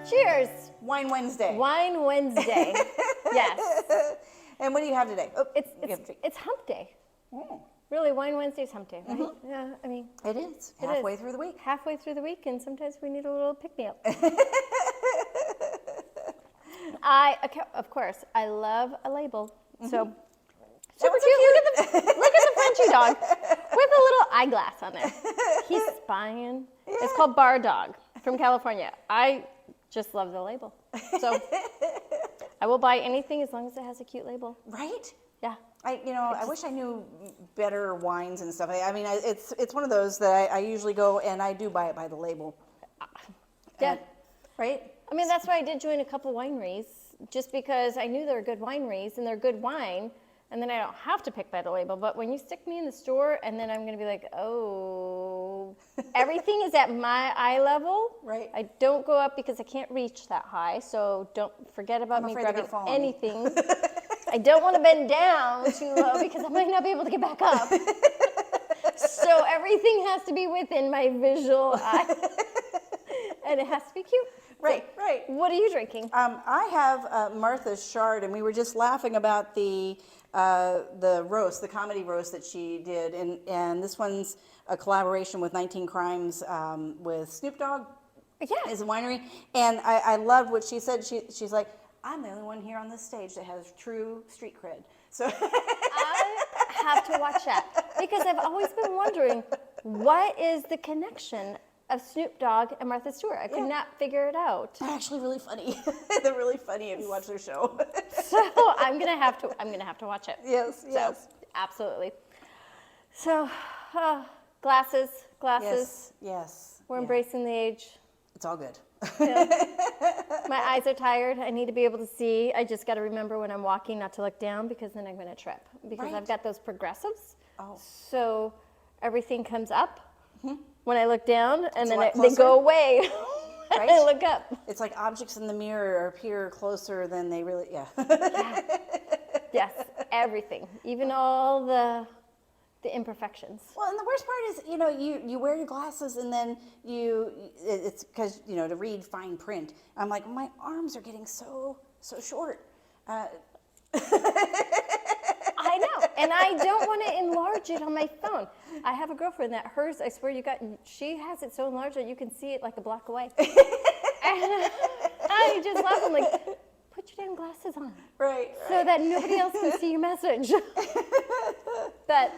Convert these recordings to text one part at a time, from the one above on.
Cheers. Wine Wednesday. Wine Wednesday. Yes. And what do you have today? Oh, It's hump day. Mm. Really, Wine Wednesday is hump day, right? Yeah, I mean. It is. It Halfway is. through the week. Halfway through the week, and sometimes we need a little pick-me-up. Of course, I love a label. So, super cute. Look at the Frenchie dog with a little eyeglass on there. He's spying. Yeah. It's called Bar Dog from California. I just love the label. So, I will buy anything as long as it has a cute label. Right? Yeah. I wish I knew better wines and stuff. I mean, it's one of those that I usually go and I do buy it by the label. Yeah. Right? I mean, that's why I did join a couple wineries, just because I knew they're good wineries and they're good wine, and then I don't have to pick by the label. But when you stick me in the store, and then I'm going to be like, oh, everything is at my eye level. Right. I don't go up because I can't reach that high, so don't forget about me grabbing anything. I don't want to bend down too low because I might not be able to get back up. So everything has to be within my visual eye. And it has to be cute. Right, so, right. What are you drinking? I have Martha's Chard, and we were just laughing about the roast, the comedy roast that she did, and this one's a collaboration with 19 Crimes with Snoop Dogg. Yeah. Is a winery, and I loved what she said. She's like, I'm the only one here on this stage that has true street cred. So I have to watch that because I've always been wondering what is the connection of Snoop Dogg and Martha Stewart. I could not figure it out. They're actually really funny. They're really funny if you watch their show. So I'm gonna have to watch it. Yes, yes. So, absolutely. So glasses. Yes. We're embracing the age. It's all good. Yeah. My eyes are tired. I need to be able to see. I just got to remember when I'm walking not to look down because then I'm going to trip. Because I've got those progressives. Oh. So everything comes up when I look down, and then they go away. Right? I look up. It's like objects in the mirror appear closer than they really. Yeah. Yes, everything, even all the imperfections. Well, and the worst part is, you wear your glasses and then it's because, to read fine print. I'm like, my arms are getting so short. I know, and I don't want to enlarge it on my phone. I have a girlfriend that hers, I swear she has it so enlarged that you can see it like a block away. And I just laugh, I'm like, put your damn glasses on. Right. So that nobody else can see your message. But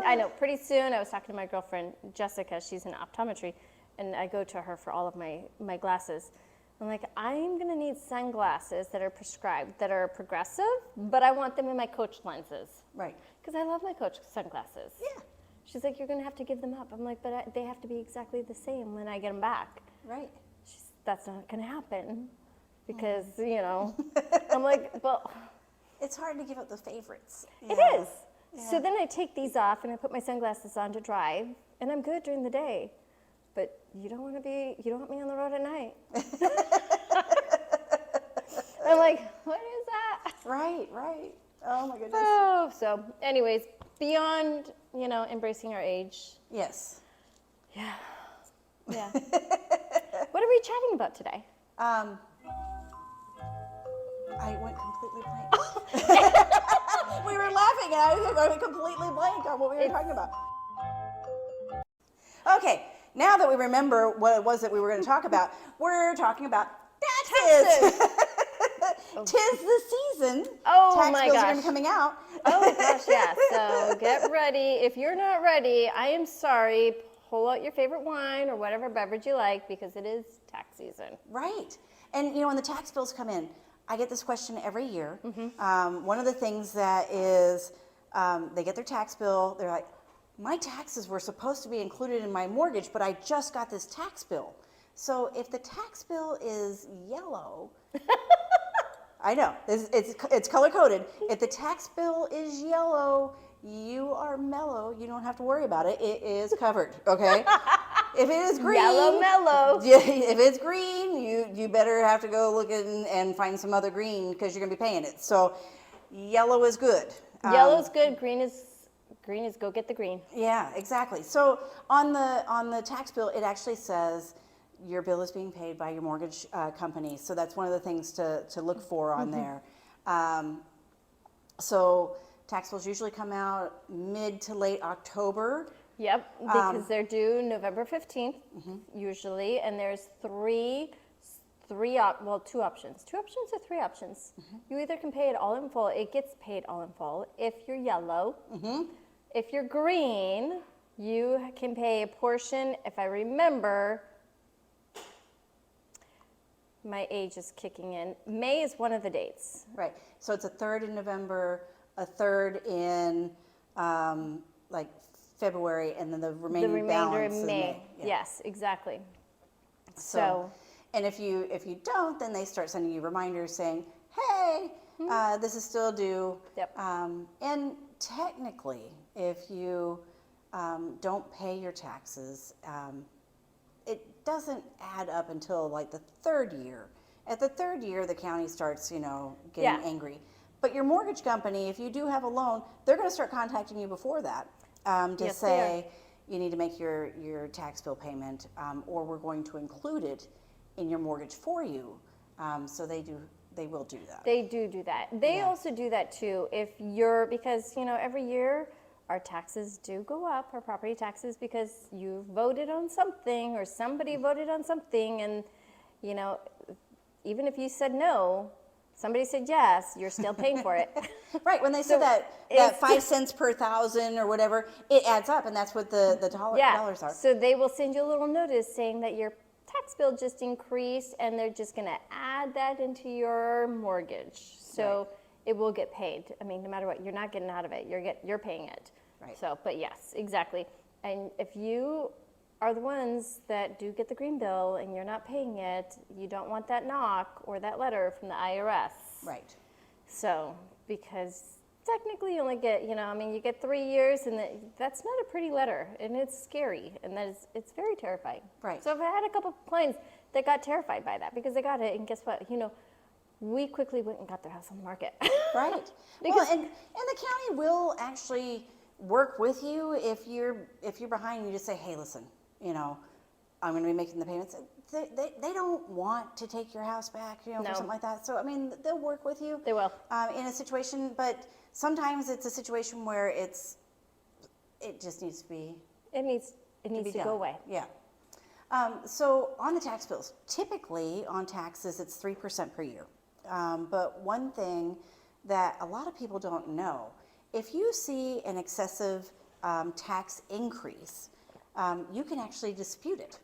I know, pretty soon, I was talking to my girlfriend, Jessica, she's in optometry, and I go to her for all of my glasses. I'm like, I'm gonna need sunglasses that are prescribed, that are progressive, but I want them in my Coach lenses. Right. Because I love my Coach sunglasses. Yeah. She's like, you're gonna have to give them up. I'm like, but they have to be exactly the same when I get them back. Right. That's not gonna happen, because, I'm like, well. It's hard to give up the favorites. It is. Yeah. So then I take these off and I put my sunglasses on to drive, and I'm good during the day. But you don't want me on the road at night. I'm like, what is that? Right. Oh my goodness. Oh, so anyways, beyond, embracing our age. Yes. Yeah. What are we chatting about today? I went completely blank. We were laughing and I went completely blank on what we were talking about. Okay, now that we remember what it was that we were going to talk about, we're talking about taxes. Tis the season. Oh Tax my bills gosh. are going to be coming out. Oh gosh, yeah. So get ready. If you're not ready, I am sorry. Pull out your favorite wine or whatever beverage you like, because it is tax season. Right. And when the tax bills come in, I get this question every year. One of the things that is, they get their tax bill, they're like, my taxes were supposed to be included in my mortgage, but I just got this tax bill. So if the tax bill is yellow, I know, it's color-coded. If the tax bill is yellow, you are mellow. You don't have to worry about it. It is covered, okay? If it is green, yellow mellow. If it's green, you better have to go look and find some other green because you're gonna be paying it. So yellow is good. Yellow is good. Green is go get the green. Yeah, exactly. So on the tax bill, it actually says, your bill is being paid by your mortgage company. So that's one of the things to look for on there. So tax bills usually come out mid to late October. Yep, because they're due November 15th usually, and there's two options. 2 options or 3 options. You either can pay it all in full. It gets paid all in full if you're yellow. If you're green, you can pay a portion. If I remember, my age is kicking in. May is one of the dates. Right. So it's a third in November, a third in like February, and then the remaining balance in May. in May. Yeah. Yes, exactly. So, and if you don't, then they start sending you reminders saying, "Hey, this is still due." Yep. And technically, if you don't pay your taxes, it doesn't add up until like the 3rd year. At the 3rd year, the county starts, getting angry. But your mortgage company, if you do have a loan, they're going to start contacting you before that to say you need to make your tax bill payment, or we're going to include it in your mortgage for you. So they will do that. They do that. They also do that too because every year our taxes do go up, our property taxes, because you voted on something or somebody voted on something, and even if you said no, somebody said yes, you're still paying for it. Right, when they said that 5 cents per thousand or whatever, it adds up, and that's what the dollars are. So they will send you a little notice saying that your tax bill just increased, and they're just going to add that into your mortgage. So it will get paid. I mean, no matter what, you're not getting out of it. You're paying it. Right. So, but yes, exactly. And if you are the ones that do get the green bill and you're not paying it, you don't want that knock or that letter from the IRS. Right. So, because technically you only get, you get 3 years, and that's not a pretty letter, and it's scary, and it's very terrifying. Right. So I've had a couple of clients that got terrified by that because they got it, and guess what? We quickly went and got their house on the market. Right. Well, and the county will actually work with you if you're behind and you just say, hey, listen, I'm going to be making the payments. They don't want to take your house back, for something like that. So, they'll work with you. They will. In a situation, but sometimes it's a situation where it just needs to be. It needs to go away. Yeah. So on the tax bills, typically on taxes, it's 3% per year. But one thing that a lot of people don't know, if you see an excessive tax increase, you can actually dispute it.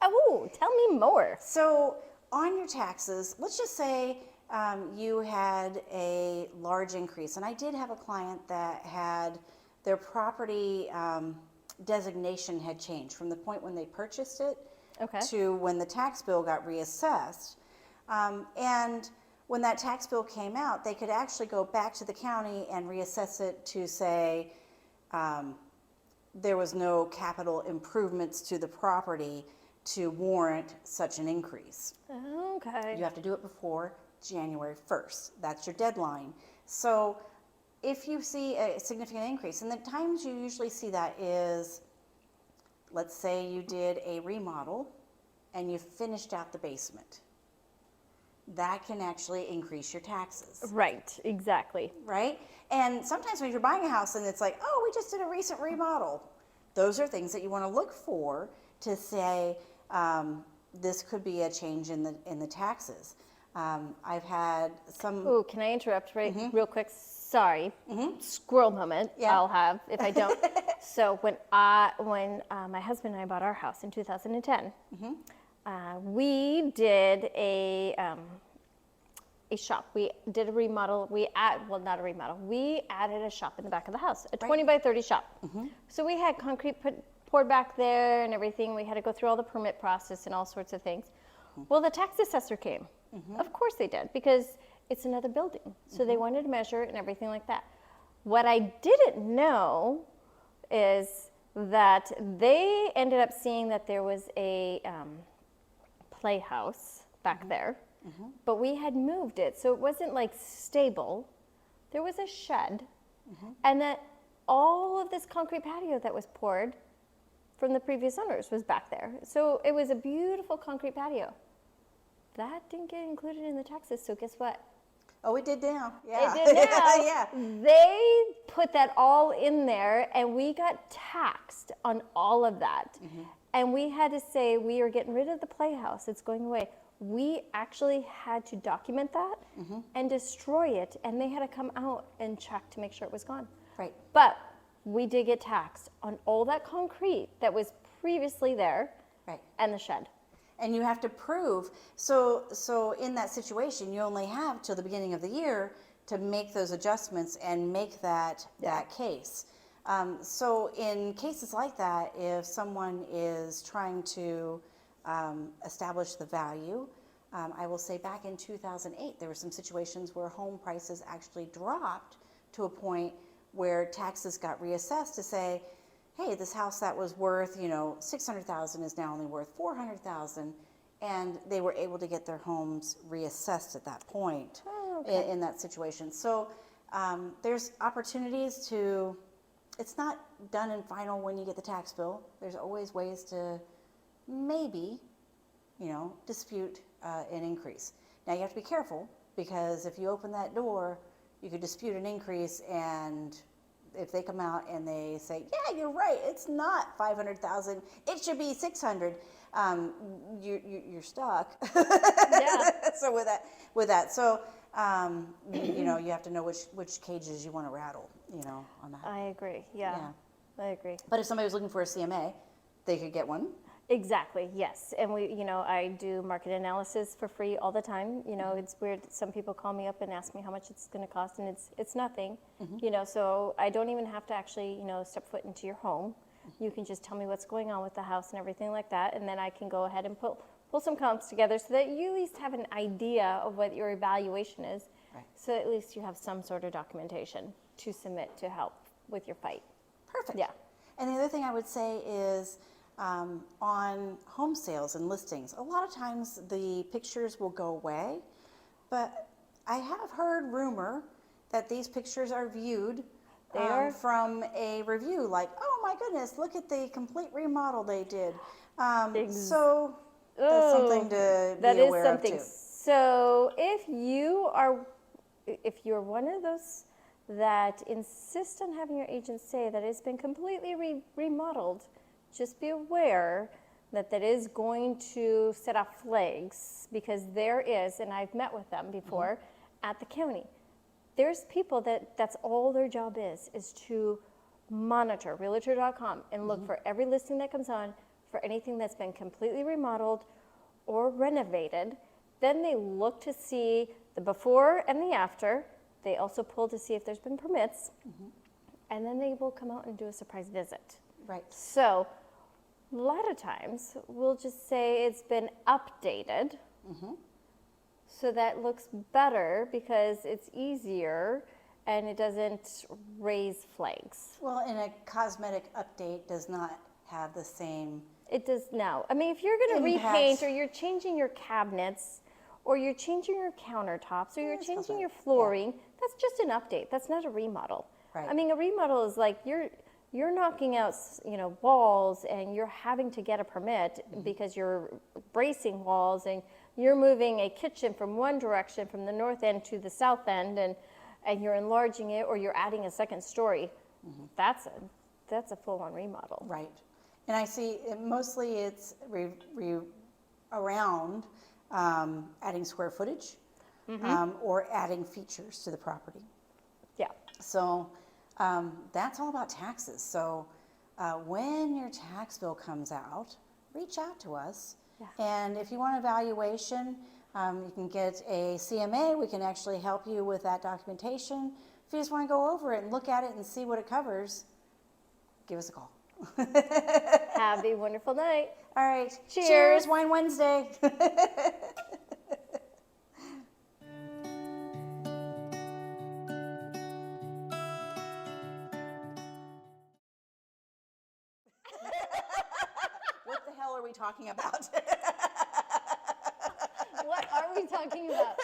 Oh, tell me more. So on your taxes, let's just say you had a large increase. And I did have a client that had their property designation had changed from the point when they purchased it to when the tax bill got reassessed. And when that tax bill came out, they could actually go back to the county and reassess it to say there was no capital improvements to the property to warrant such an increase. Okay. You have to do it before January 1st. That's your deadline. So if you see a significant increase, and the times you usually see that is, let's say you did a remodel and you finished out the basement. That can actually increase your taxes. Right, exactly. Right? And sometimes when you're buying a house and it's like, oh, we just did a recent remodel, those are things that you want to look for to say, this could be a change in the taxes. I've had some. Ooh, can I interrupt real quick? Sorry, squirrel moment. Yeah. I'll have if I don't. So when my husband and I bought our house in 2010, we did a shop. We did a remodel. Not a remodel. We added a shop in the back of the house, a 20 by 30 shop. So we had concrete poured back there and everything. We had to go through all the permit process and all sorts of things. Well, the tax assessor came. Of course they did, because it's another building. So they wanted to measure it and everything like that. What I didn't know is that they ended up seeing that there was a playhouse back there, but we had moved it. So it wasn't like stable. There was a shed, and that all of this concrete patio that was poured from the previous owners was back there. So it was a beautiful concrete patio. That didn't get included in the taxes, so guess what? Oh, it did now. Yeah. It did now. Yeah. They put that all in there, and we got taxed on all of that. And we had to say, we are getting rid of the playhouse. It's going away. We actually had to document that and destroy it, and they had to come out and check to make sure it was gone. Right. But we did get taxed on all that concrete that was previously there, Right. and the shed. And you have to prove, so in that situation, you only have till the beginning of the year to make those adjustments and make that case. So in cases like that, if someone is trying to establish the value, I will say back in 2008, there were some situations where home prices actually dropped to a point where taxes got reassessed to say, hey, this house that was worth, $600,000 is now only worth $400,000, and they were able to get their homes reassessed at that point in that situation. So there's opportunities to, it's not done and final when you get the tax bill. There's always ways to maybe, dispute an increase. Now you have to be careful, because if you open that door, you could dispute an increase, and if they come out and they say, yeah, you're right, it's not 500,000, it should be 600, you're stuck. Yeah. So with that, so you have to know which cages you want to rattle, on that. I agree. Yeah. I agree. But if somebody was looking for a CMA, they could get one. Exactly, yes. And I do market analysis for free all the time. It's weird. Some people call me up and ask me how much it's going to cost, and it's nothing. So I don't even have to actually, step foot into your home. You can just tell me what's going on with the house and everything like that, and then I can go ahead and pull some comps together so that you at least have an idea of what your evaluation is. Right. So at least you have some sort of documentation to submit to help with your fight. Perfect. Yeah. And the other thing I would say is, on home sales and listings, a lot of times the pictures will go away, but I have heard rumor that these pictures are viewed from a review, like, oh my goodness, look at the complete remodel they did. So that's something to be aware of too. So if you're one of those that insist on having your agent say that it's been completely remodeled, just be aware that is going to set off flags, because there is, and I've met with them before at the county, there's people that's all their job is to monitor realtor.com and look for every listing that comes on for anything that's been completely remodeled or renovated. Then they look to see the before and the after. They also pull to see if there's been permits, and then they will come out and do a surprise visit. Right. So a lot of times we'll just say it's been updated, so that looks better because it's easier and it doesn't raise flags. Well, and a cosmetic update does not have the same. It does now. I mean, if you're going to repaint, or you're changing your cabinets, or you're changing your countertops, or you're changing your flooring, that's just an update. That's not a remodel. Right. I mean, a remodel is like you're knocking out, walls, and you're having to get a permit because you're bracing walls, and you're moving a kitchen from one direction, from the north end to the south end, and you're enlarging it, or you're adding a second story. That's a full-on remodel. Right. And I see mostly it's around adding square footage or adding features to the property. Yeah. So that's all about taxes. So when your tax bill comes out, reach out to us. Yeah. And if you want evaluation, you can get a CMA. We can actually help you with that documentation. If you just want to go over it and look at it and see what it covers, give us a call. Have a wonderful night. All right. Cheers. Wine Wednesday. What the hell are we talking about? What are we talking about?